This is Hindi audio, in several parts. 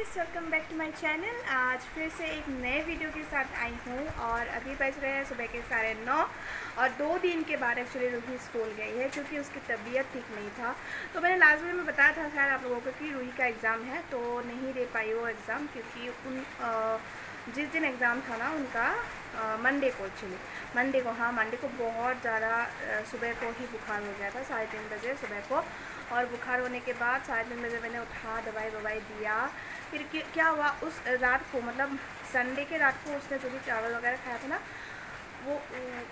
Guys, welcome back to my channel. आज फिर से एक नए वीडियो के साथ आई हूँ और अभी बज रहे हैं सुबह के 9:30 और 2 दिन के बाद एक्चुअली रूही स्कूल गई है क्योंकि उसकी तबीयत ठीक नहीं था। तो मैंने लास्ट वीडियो में बताया था शायद आप लोगों को कि रूही का एग्ज़ाम है, तो नहीं दे पाई वो एग्ज़ाम क्योंकि जिस दिन एग्ज़ाम था ना उनका मंडे को, एक्चुअली मंडे को बहुत ज़्यादा सुबह को ही बुखार हो गया था 3:30 बजे सुबह को। और बुखार होने के बाद 3:30 बजे मैंने उठा दवाई दिया। फिर क्या हुआ उस रात को, मतलब संडे के रात को उसने जो भी चावल वगैरह खाया था ना, वो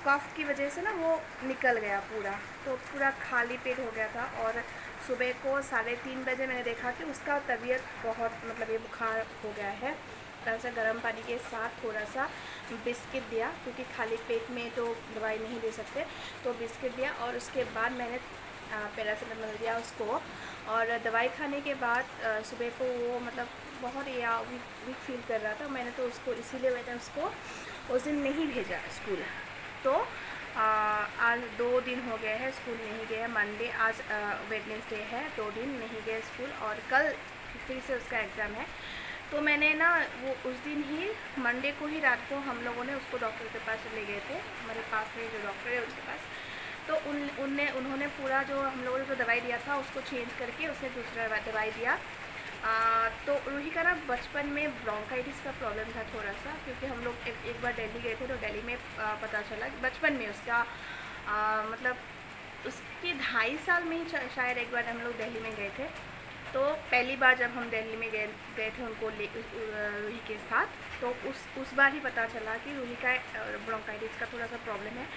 कफ की वजह से ना वो निकल गया पूरा, तो पूरा खाली पेट हो गया था। और सुबह को 3:30 बजे मैंने देखा कि उसका तबीयत बहुत, मतलब ये बुखार हो गया है। थोड़ा सा गर्म पानी के साथ थोड़ा सा बिस्किट दिया क्योंकि खाली पेट में तो दवाई नहीं दे सकते, तो बिस्किट दिया। और उसके बाद मैंने पैरासीटामोल दिया उसको। और दवाई खाने के बाद सुबह को वो मतलब बहुत वीक फील कर रहा था। मैंने तो उसको इसीलिए मैंने उसको उस दिन नहीं भेजा स्कूल। तो आज 2 दिन हो गए हैं स्कूल नहीं गए हैं। मंडे, आज वेडनेसडे है, 2 दिन नहीं गए स्कूल और कल फिर से उसका एग्ज़ाम है। तो मैंने ना वो उस दिन ही मंडे को ही रात को हम लोगों ने उसको डॉक्टर के पास ले गए थे, हमारे पास में जो डॉक्टर है उसके पास। तो उन्होंने पूरा जो हम लोगों ने जो दवाई दिया था उसको चेंज करके उसने दूसरा दवाई दिया। तो रूही का ना बचपन में ब्रोंकाइटिस का प्रॉब्लम था थोड़ा सा, क्योंकि हम लोग एक बार दिल्ली गए थे तो दिल्ली में पता चला कि बचपन में उसका मतलब उसके 2.5 साल में ही शायद एक बार हम लोग दिल्ली में गए थे। तो पहली बार जब हम दिल्ली में गए थे उनको रूही के साथ, तो उस बार ही पता चला कि रूही का ब्रोंकाइटिस का थोड़ा सा प्रॉब्लम है।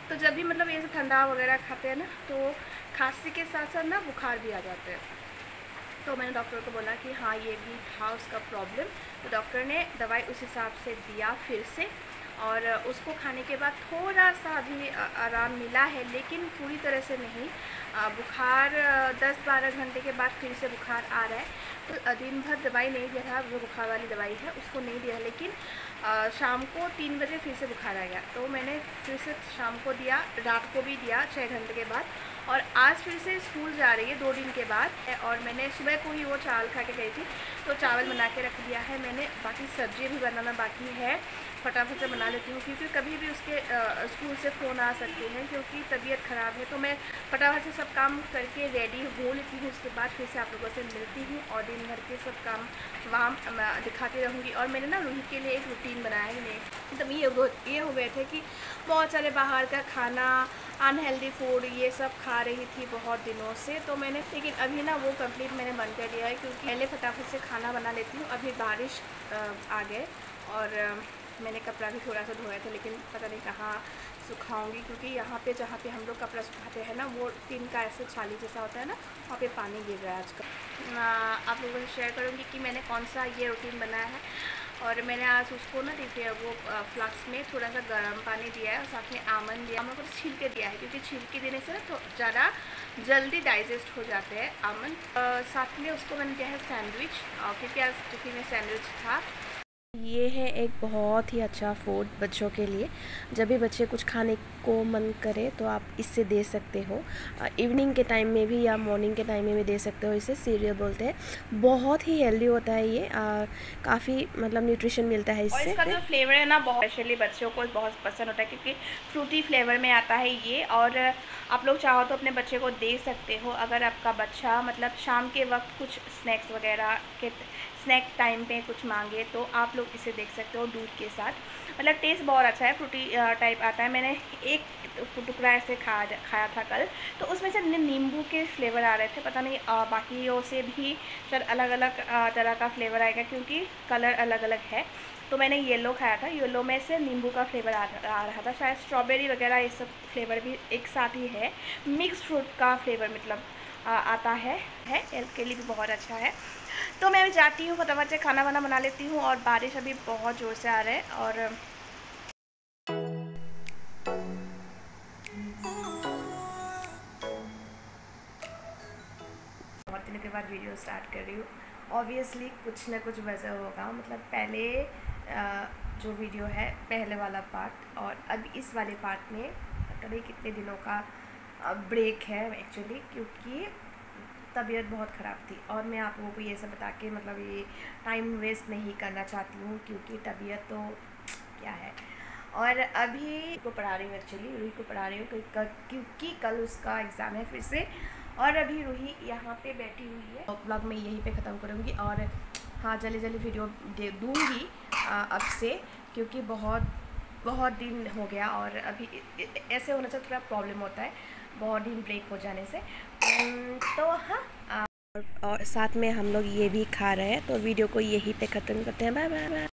तो जब भी मतलब ये ठंडा वगैरह खाते हैं ना, तो खांसी के साथ साथ ना बुखार भी आ जाते हैं। तो मैंने डॉक्टर को बोला कि हाँ ये भी था उसका प्रॉब्लम। तो डॉक्टर ने दवाई उस हिसाब से दिया फिर से, और उसको खाने के बाद थोड़ा सा अभी आराम मिला है, लेकिन पूरी तरह से नहीं। बुखार 10-12 घंटे के बाद फिर से बुखार आ रहा है। तो दिन भर दवाई नहीं दिया था, वो बुखार वाली दवाई है उसको नहीं दिया, लेकिन शाम को 3 बजे फिर से बुखार आ गया। तो मैंने फिर से शाम को दिया, रात को भी दिया 6 घंटे के बाद। और आज फिर से स्कूल जा रही है 2 दिन के बाद। और मैंने सुबह को ही वो चावल खा के गई थी, तो चावल बना के रख दिया है मैंने। बाकी सब्ज़ी भी बनाना बाकी है, फटाफट से बना लेती हूँ क्योंकि कभी भी उसके स्कूल से फ़ोन आ सकते हैं क्योंकि तबीयत ख़राब है। तो मैं फटाफट से सब काम करके रेडी हो लेती हूँ, उसके बाद फिर से आप लोगों से मिलती हूँ और दिन भर के सब काम वहाँ दिखाती रहूँगी। और मैंने ना रूही के लिए एक रूटीन बनाया है। एकदम ये हो गए थे कि बहुत सारे बाहर का खाना, अनहेल्दी फूड ये सब खा रही थी बहुत दिनों से। तो मैंने, लेकिन अभी ना वो कंप्लीट मैंने बंद कर दिया है क्योंकि पहले फटाफट से खाना बना लेती हूँ। अभी बारिश आ गए और मैंने कपड़ा भी थोड़ा सा धोया था, लेकिन पता नहीं कहाँ सुखाऊंगी क्योंकि यहाँ पे जहाँ पे हम लोग कपड़ा सुखाते हैं ना, वो टीन का ऐसे छाली जैसा होता है ना, वहाँ पे पानी गिर रहा है आजकल। आप लोगों से शेयर करूँगी कि मैंने कौन सा ये रूटीन बनाया है। और मैंने आज उसको ना देखिए वो फ्लास्क में थोड़ा सा गर्म पानी दिया है और साथ में आमंड दिया। आमंड को छिलके दिया है क्योंकि छिलके देने से ना तो ज़्यादा जल्दी डाइजेस्ट हो जाते हैं आमंड। साथ में उसको मैंने दिया है सैंडविच, क्योंकि आज टिफिन में सैंडविच था। ये है एक बहुत ही अच्छा फूड बच्चों के लिए। जब भी बच्चे कुछ खाने को मन करे तो आप इससे दे सकते हो। इवनिंग के टाइम में भी या मॉर्निंग के टाइम में भी दे सकते हो। इसे सीरियल बोलते हैं। बहुत ही हेल्दी होता है ये, काफ़ी मतलब न्यूट्रिशन मिलता है इससे। और इसका जो फ्लेवर है ना, बहुत स्पेशली बच्चों को बहुत पसंद होता है क्योंकि फ्रूटी फ्लेवर में आता है ये। और आप लोग चाहो तो अपने बच्चे को दे सकते हो। अगर आपका बच्चा मतलब शाम के वक्त कुछ स्नैक्स वगैरह के स्नैक टाइम पे कुछ मांगे तो आप लोग इसे देख सकते हो दूध के साथ। मतलब टेस्ट बहुत अच्छा है, फ्रूटी टाइप आता है। मैंने एक टुकड़ा ऐसे खाया था कल, तो उसमें से नींबू के फ्लेवर आ रहे थे। पता नहीं बाकियों से भी शायद अलग अलग तरह का फ्लेवर आएगा क्योंकि कलर अलग अलग है। तो मैंने येलो खाया था, येलो में से नींबू का फ्लेवर आ रहा था। शायद स्ट्रॉबेरी वगैरह ये सब फ्लेवर भी एक साथ ही है। मिक्स फ्रूट का फ्लेवर मतलब आता है हेल्थ के लिए भी बहुत अच्छा है। तो मैं अभी जाती हूँ, फटाफट से खाना वाना बना लेती हूँ। और बारिश अभी बहुत ज़ोर से आ रहा है और बहुत दिनों के बाद वीडियो स्टार्ट कर रही हूँ। ऑब्वियसली कुछ ना कुछ वजह होगा, मतलब पहले जो वीडियो है पहले वाला पार्ट और अब इस वाले पार्ट में कभी कितने दिनों का ब्रेक है एक्चुअली, क्योंकि तबीयत बहुत ख़राब थी और मैं आप लोगों को ये सब बता के मतलब ये टाइम वेस्ट नहीं करना चाहती हूँ, क्योंकि तबीयत तो क्या है। और अभी को पढ़ा रही हूँ, एक्चुअली रूही को पढ़ा रही हूँ क्योंकि कल उसका एग्ज़ाम है फिर से। और अभी रूही यहाँ पे बैठी हुई है। ब्लॉग में यहीं पे ख़त्म करूँगी और हाँ जल्दी जल्दी वीडियो दे दूँगी अब से, क्योंकि बहुत दिन हो गया और अभी ऐसे होने से थोड़ा प्रॉब्लम होता है बहुत दिन ब्रेक हो जाने से। तो हाँ, और साथ में हम लोग ये भी खा रहे हैं, तो वीडियो को यहीं पे ख़त्म करते हैं। Bye bye.